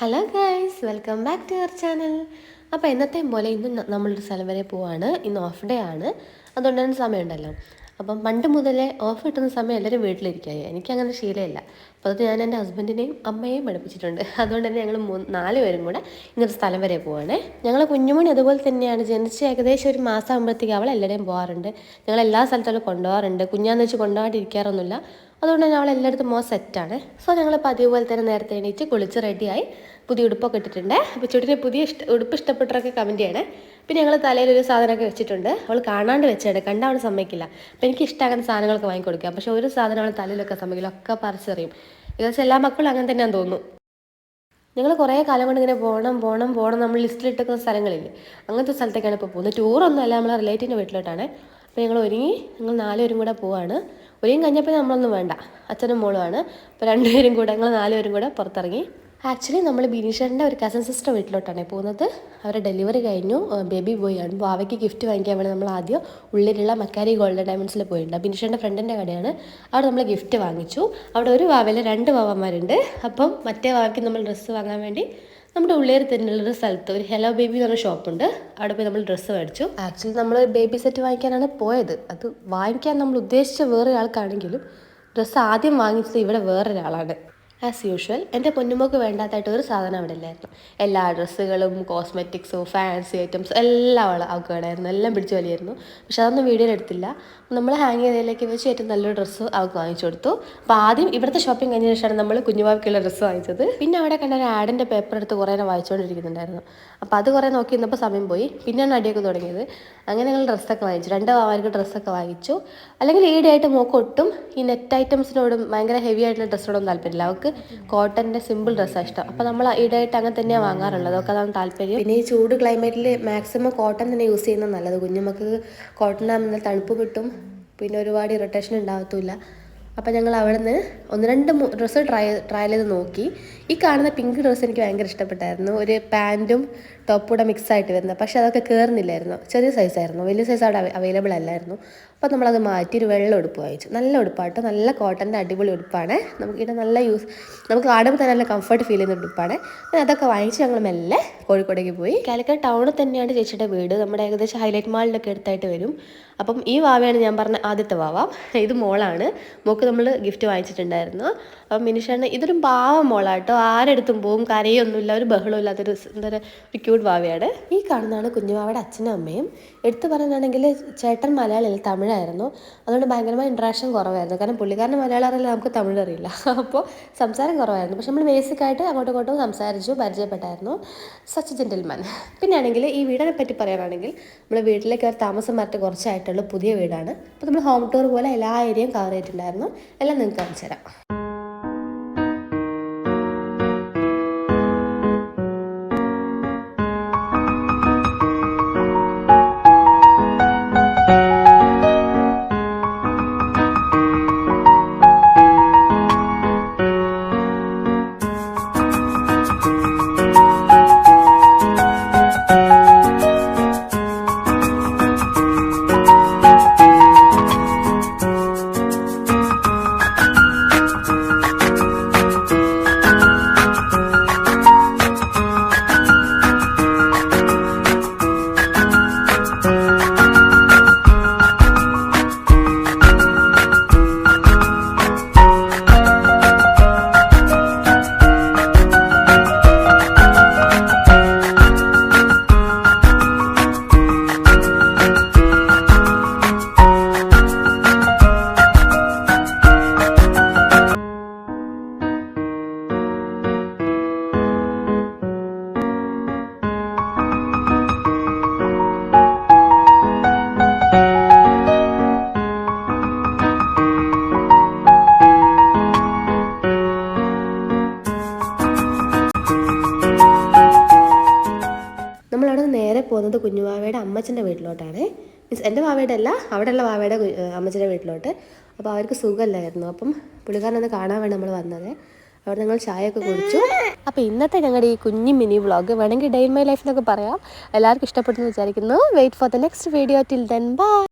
Hello guys, welcome back to our channel. അപ്പോൾ എന്നത്തെയും പോലെ ഇന്ന് നമ്മളൊരു സ്ഥലം വരെ പോവാണ്. ഇന്ന് ഓഫ് ഡേ ആണ്, അതുകൊണ്ട് തന്നെ സമയമുണ്ടല്ലോ. അപ്പം പണ്ട് മുതലേ ഓഫ് കിട്ടുന്ന സമയം എല്ലാവരും വീട്ടിലിരിക്കുകയായി. എനിക്കങ്ങനെ ശീലമില്ല. അപ്പോൾ അത് ഞാൻ എൻ്റെ ഹസ്ബൻഡിനെയും അമ്മയെയും പഠിപ്പിച്ചിട്ടുണ്ട്. അതുകൊണ്ട് തന്നെ ഞങ്ങൾ 4 പേരും കൂടെ ഇന്നൊരു സ്ഥലം വരെ പോവാണേ. ഞങ്ങൾ കുഞ്ഞുമണി അതുപോലെ തന്നെയാണ്. ജനിച്ച് ഏകദേശം ഒരു മാസം ആകുമ്പോഴത്തേക്ക് അവൾ എല്ലാവരെയും പോകാറുണ്ട്. ഞങ്ങൾ എല്ലാ സ്ഥലത്തും കൊണ്ടുപോകാറുണ്ട്. കുഞ്ഞാന്ന് വെച്ച് കൊണ്ടുപോകാണ്ടിരിക്കാറൊന്നുമില്ല. അതുകൊണ്ട് തന്നെ അവൾ എല്ലായിടത്തും സെറ്റാണ്. സോ ഞങ്ങളിപ്പോൾ അതേപോലെ തന്നെ നേരത്തെ എണീറ്റ് കുളിച്ച് റെഡിയായി പുതിയ ഉടുപ്പൊക്കെ ഇട്ടിട്ടുണ്ട്. അപ്പോൾ ചുട്ടിന് പുതിയ ഉടുപ്പ് ഇഷ്ടപ്പെട്ടവരൊക്കെ കമൻറ്റ് ചെയ്യണേ. പിന്നെ ഞങ്ങൾ തലയിലൊരു സാധനമൊക്കെ വെച്ചിട്ടുണ്ട്. അവൾ കാണാണ്ട് വെച്ചിട്ട് കണ്ട അവൾ സമ്മതിക്കില്ല. അപ്പോൾ എനിക്ക് ഇഷ്ടമാകുന്ന സാധനങ്ങളൊക്കെ വാങ്ങിക്കൊടുക്കുക. പക്ഷേ ഒരു സാധനം അവൾ തലയിലൊക്കെ സമ്മതിക്കില്ല, ഒക്കെ പറിച്ചെറിയും. ഏകദേശം എല്ലാ മക്കളും അങ്ങനെ തന്നെയാണെന്ന് തോന്നുന്നു. ഞങ്ങൾ കുറേ കാലം കൊണ്ട് ഇങ്ങനെ പോകണം നമ്മൾ ലിസ്റ്റിലിട്ടിരിക്കുന്ന സ്ഥലങ്ങളില്ലേ, അങ്ങനത്തെ സ്ഥലത്തേക്കാണ് ഇപ്പോൾ പോകുന്നത്. ടൂറൊന്നും അല്ല, നമ്മളെ റിലേറ്റീവിൻ്റെ വീട്ടിലോട്ടാണ്. അപ്പോൾ ഞങ്ങൾ ഒരുങ്ങി, ഞങ്ങൾ 4 പേരും കൂടെ പോവാണ്. ഒരുങ്ങി കഴിഞ്ഞപ്പോൾ നമ്മളൊന്നും വേണ്ട, അച്ഛനും മോളുമാണ്. അപ്പോൾ 2 പേരും കൂടെ, ഞങ്ങൾ 4 പേരും കൂടെ പുറത്തിറങ്ങി. ആക്ച്വലി നമ്മൾ ബിനീഷേട്ടൻ്റെ ഒരു കസിൻ സിസ്റ്റർ വീട്ടിലോട്ടാണ് പോകുന്നത്. അവരുടെ ഡെലിവറി കഴിഞ്ഞു, ബേബി ബോയ് ആണ്. അപ്പോൾ അവയ്ക്ക് ഗിഫ്റ്റ് വാങ്ങിക്കാൻ വേണ്ടി നമ്മൾ ആദ്യം ഉള്ളിലുള്ള മക്കാരി ഗോൾഡൻ ഡയമണ്ട്സിൽ പോയിട്ടുണ്ട്. ബിനീഷേട്ടൻ്റെ ഫ്രണ്ടിൻ്റെ കടയാണ്. അവിടെ നമ്മൾ ഗിഫ്റ്റ് വാങ്ങിച്ചു. അവിടെ ഒരു വാവയിൽ 2 വാവന്മാരുണ്ട്. അപ്പം മറ്റേ വാവയ്ക്ക് നമ്മൾ ഡ്രസ്സ് വാങ്ങാൻ വേണ്ടി നമ്മുടെ ഉള്ളേർ തന്നെയുള്ളൊരു സ്ഥലത്ത് ഒരു ഹെലോ ബേബി എന്ന് പറഞ്ഞ ഷോപ്പുണ്ട്. അവിടെ പോയി നമ്മൾ ഡ്രസ്സ് മേടിച്ചു. ആക്ച്വലി നമ്മൾ ബേബി സെറ്റ് വാങ്ങിക്കാനാണ് പോയത്. അത് വാങ്ങിക്കാൻ നമ്മൾ ഉദ്ദേശിച്ച വേറെ ആൾക്കാണെങ്കിലും ഡ്രസ്സ് ആദ്യം വാങ്ങിച്ചത് ഇവിടെ വേറൊരാളാണ്. ആസ് യൂഷ്വൽ എൻ്റെ പൊന്നുമോക്ക് വേണ്ടാത്തായിട്ട് ഒരു സാധനം അവിടെ ഇല്ലായിരുന്നു. എല്ലാ ഡ്രസ്സുകളും, കോസ്മെറ്റിക്സും, ഫാൻസി ഐറ്റംസ് എല്ലാം അവൾക്ക് വേണമായിരുന്നു. എല്ലാം പിടിച്ച് വലിയായിരുന്നു. പക്ഷെ അതൊന്നും വീഡിയോയിൽ എടുത്തില്ല. നമ്മൾ ഹാങ് ചെയ്തതിലേക്ക് വെച്ച് ഏറ്റവും നല്ലൊരു ഡ്രസ്സ് അവൾക്ക് വാങ്ങിച്ചു കൊടുത്തു. അപ്പോൾ ആദ്യം ഇവിടുത്തെ ഷോപ്പിംഗ് കഴിഞ്ഞ ശേഷമാണ് നമ്മൾ കുഞ്ഞുവാക്കുള്ള ഡ്രസ്സ് വാങ്ങിച്ചത്. പിന്നെ അവിടെ കണ്ട ഒരു ആഡിൻ്റെ പേപ്പർ എടുത്ത് കുറേ നേരം വായിച്ചുകൊണ്ടിരിക്കുന്നുണ്ടായിരുന്നു. അപ്പോൾ അത് കുറേ നോക്കി നിന്നപ്പോൾ സമയം പോയി. പിന്നെയാണ് അടിയൊക്കെ തുടങ്ങിയത്. അങ്ങനെ ഞങ്ങൾ ഡ്രസ്സൊക്കെ വാങ്ങിച്ചു. 2 വാവർക്ക് ഡ്രസ്സൊക്കെ വാങ്ങിച്ചു. അല്ലെങ്കിൽ ഈടായിട്ട് മോക്ക് ഒട്ടും ഈ നെറ്റ് ഐറ്റംസിനോടും ഭയങ്കര ഹെവി ആയിട്ടുള്ള ഡ്രസ്സിനോടും താല്പര്യമില്ല. അവൾക്ക് കോട്ടൻ്റെ സിമ്പിൾ ഡ്രസ്സാണ് ഇഷ്ടം. അപ്പോൾ നമ്മൾ ഈടായിട്ട് അങ്ങനെ തന്നെയാണ് വാങ്ങാറുള്ളത്. അതൊക്കെ അതാണ് താല്പര്യം. പിന്നെ ഈ ചൂട് ക്ലൈമറ്റിൽ മാക്സിമം കോട്ടൺ തന്നെ യൂസ് ചെയ്യുന്നത് നല്ലത്. കുഞ്ഞുമക്ക് കോട്ടൺ ആകുമ്പോൾ തണുപ്പ് കിട്ടും, പിന്നെ ഒരുപാട് ഇറിറ്റേഷൻ ഉണ്ടാകത്തില്ല. അപ്പോൾ ഞങ്ങൾ അവിടെ നിന്ന് 1-2 ഡ്രസ്സ് ട്രയൽ ചെയ്ത് നോക്കി. ഈ കാണുന്ന പിങ്ക് ഡ്രസ്സ് എനിക്ക് ഭയങ്കര ഇഷ്ടപ്പെട്ടായിരുന്നു. ഒരു പാൻറ്റും ടോപ്പും കൂടെ മിക്സായിട്ട് വരുന്നത്. പക്ഷേ അതൊക്കെ കയറുന്നില്ലായിരുന്നു. ചെറിയ സൈസായിരുന്നു, വലിയ സൈസ് അവിടെ അവൈലബിൾ അല്ലായിരുന്നു. അപ്പോൾ നമ്മളത് മാറ്റി ഒരു വെള്ള ഉടുപ്പ് വാങ്ങിച്ചു. നല്ല ഉടുപ്പാട്ടോ, നല്ല കോട്ടൻ്റെ അടിപൊളി ഉടുപ്പാണ്. നമുക്കിവിടെ നമുക്ക് കാണുമ്പോൾ തന്നെ നല്ല കംഫർട്ട് ഫീൽ ചെയ്യുന്ന ഉടുപ്പാണ്. പിന്നെ അതൊക്കെ വാങ്ങിച്ച് ഞങ്ങൾ മെല്ലെ കോഴിക്കോടേക്ക് പോയി. കാലിക്കറ്റ് ടൗണിൽ തന്നെയാണ് ചേച്ചിയുടെ വീട്. നമ്മുടെ ഏകദേശം ഹൈലൈറ്റ് മാളിലൊക്കെ അടുത്തായിട്ട് വരും. അപ്പം ഈ വാവയാണ് ഞാൻ പറഞ്ഞ ആദ്യത്തെ വാവ. ഇത് മോളാണ്. മോൾക്ക് നമ്മൾ ഗിഫ്റ്റ് വാങ്ങിച്ചിട്ടുണ്ടായിരുന്നു. അപ്പം മിനിഷാണ്. ഇതൊരു പാവ മോളാട്ടോ, ആരെടുത്തും പോവും, കരയൊന്നുമില്ല, ഒരു ബഹളമില്ലാത്തൊരു ഒരു ക്യൂട്ട് വാവയാണ്. ഈ കാണുന്നതാണ് കുഞ്ഞുവാവയുടെ അച്ഛനും അമ്മയും. എടുത്തു പറയുകയാണെങ്കിൽ ചേട്ടൻ മലയാളിയല്ല, തമിഴായിരുന്നു. അതുകൊണ്ട് ഭയങ്കരമായ ഇൻട്രാക്ഷൻ കുറവായിരുന്നു. കാരണം പുള്ളിക്കാരന് മലയാളം അറിയില്ല, നമുക്ക് തമിഴ് അറിയില്ല. അപ്പോൾ സംസാരം കുറവായിരുന്നു. പക്ഷെ നമ്മൾ ബേസിക്കായിട്ട് അങ്ങോട്ടും ഇങ്ങോട്ടും സംസാരിച്ചു, പരിചയപ്പെട്ടായിരുന്നു. Such gentleman. പിന്നെ ആണെങ്കിൽ ഈ വീടിനെ പറ്റി പറയാനാണെങ്കിൽ നമ്മൾ വീട്ടിലേക്ക് ഒരു താമസം മാറ്റി കുറച്ചായിട്ടുള്ള പുതിയ വീടാണ്. അപ്പോൾ നമ്മൾ ഹോം ടൂർ പോലെ എല്ലാ ഏരിയയും കവർ ചെയ്തിട്ടുണ്ടായിരുന്നു. എല്ലാം നിങ്ങൾക്ക് കാണിച്ചു തരാം. നേരെ പോകുന്നത് കുഞ്ഞുവാവയുടെ അമ്മച്ചൻ്റെ വീട്ടിലോട്ടാണ്. മീൻസ് എൻ്റെ വാവയുടെ അല്ല, അവിടെയുള്ള വാവയുടെ അമ്മച്ചൻ്റെ വീട്ടിലോട്ട്. അപ്പോൾ അവർക്ക് സുഖമല്ലായിരുന്നു. അപ്പം പുള്ളിക്കാരനൊന്ന് കാണാൻ വേണ്ടി നമ്മൾ വന്നത്. അവിടെ ഞങ്ങൾ ചായയൊക്കെ കുടിച്ചു. അപ്പോൾ ഇന്നത്തെ ഞങ്ങളുടെ ഈ കുഞ്ഞു മിനി വ്ളോഗ് വേണമെങ്കിൽ ഡേ ഇൻ മൈ ലൈഫ് എന്നൊക്കെ പറയാം. എല്ലാവർക്കും ഇഷ്ടപ്പെട്ടെന്ന് വിചാരിക്കുന്നു. Wait for the next video. Till then by.